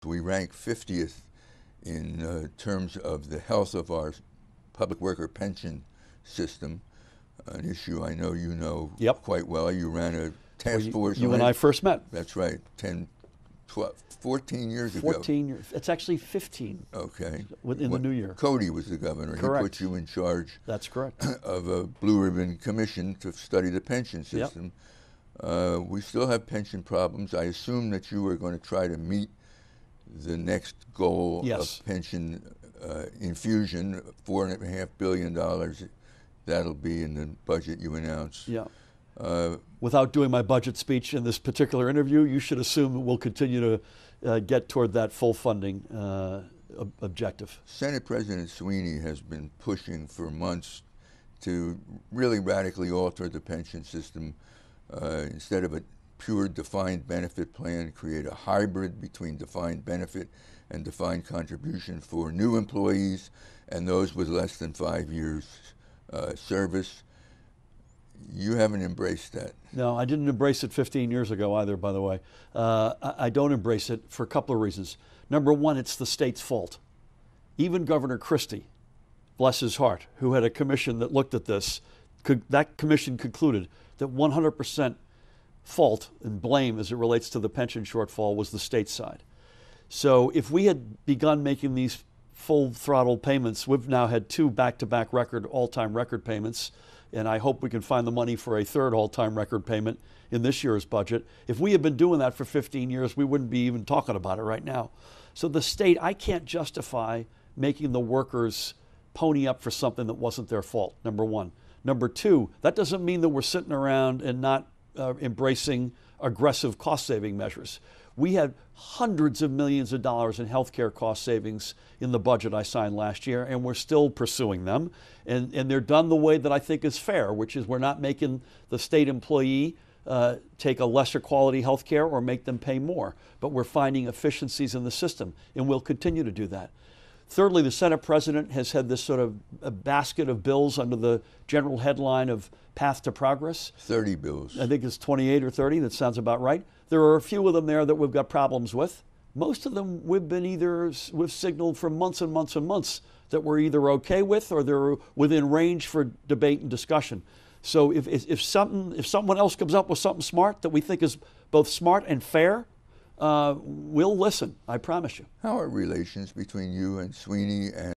We rank 50th in terms of the health of our public worker pension system, an issue I know you know quite well. You ran a task force. You and I first met. That's right, 10, 12, 14 years ago. 14 years. It's actually 15. Okay. In the new year. Cody was the governor. Correct. He put you in charge. That's correct. Of a blue ribbon commission to study the pension system. We still have pension problems. I assume that you are going to try to meet the next goal of pension infusion, $4.5 billion. That'll be in the budget you announce. Yeah. Without doing my budget speech in this particular interview, you should assume we'll continue to get toward that full funding objective. Senate President Sweeney has been pushing for months to really radically alter the pension system. Instead of a pure defined benefit plan, create a hybrid between defined benefit and defined contribution for new employees and those with less than 5 years service. You haven't embraced that. No, I didn't embrace it 15 years ago either, by the way. I don't embrace it for a couple of reasons. Number one, it's the state's fault. Even Governor Christie, bless his heart, who had a commission that looked at this, that commission concluded that 100% fault and blame as it relates to the pension shortfall was the state side. So if we had begun making these full throttle payments, we've now had two back-to-back all-time record payments, and I hope we can find the money for a third all-time record payment in this year's budget. If we had been doing that for 15 years, we wouldn't be even talking about it right now. So the state, I can't justify making the workers pony up for something that wasn't their fault, number one. Number two, that doesn't mean that we're sitting around and not embracing aggressive cost-saving measures. We had hundreds of millions of dollars in healthcare cost savings in the budget I signed last year, and we're still pursuing them. And they're done the way that I think is fair, which is we're not making the state employee take a lesser quality healthcare or make them pay more, but we're finding efficiencies in the system, and we'll continue to do that. Thirdly, the Senate President has had this sort of a basket of bills under the general headline of Path to Progress. 30 bills. I think it's 28 or 30. That sounds about right. There are a few of them there that we've got problems with. Most of them we've signaled for months and months and months that we're either okay with or they're within range for debate and discussion. So if someone else comes up with something smart that we think is both smart and fair, we'll listen, I promise you. How are relations between you and Sweeney and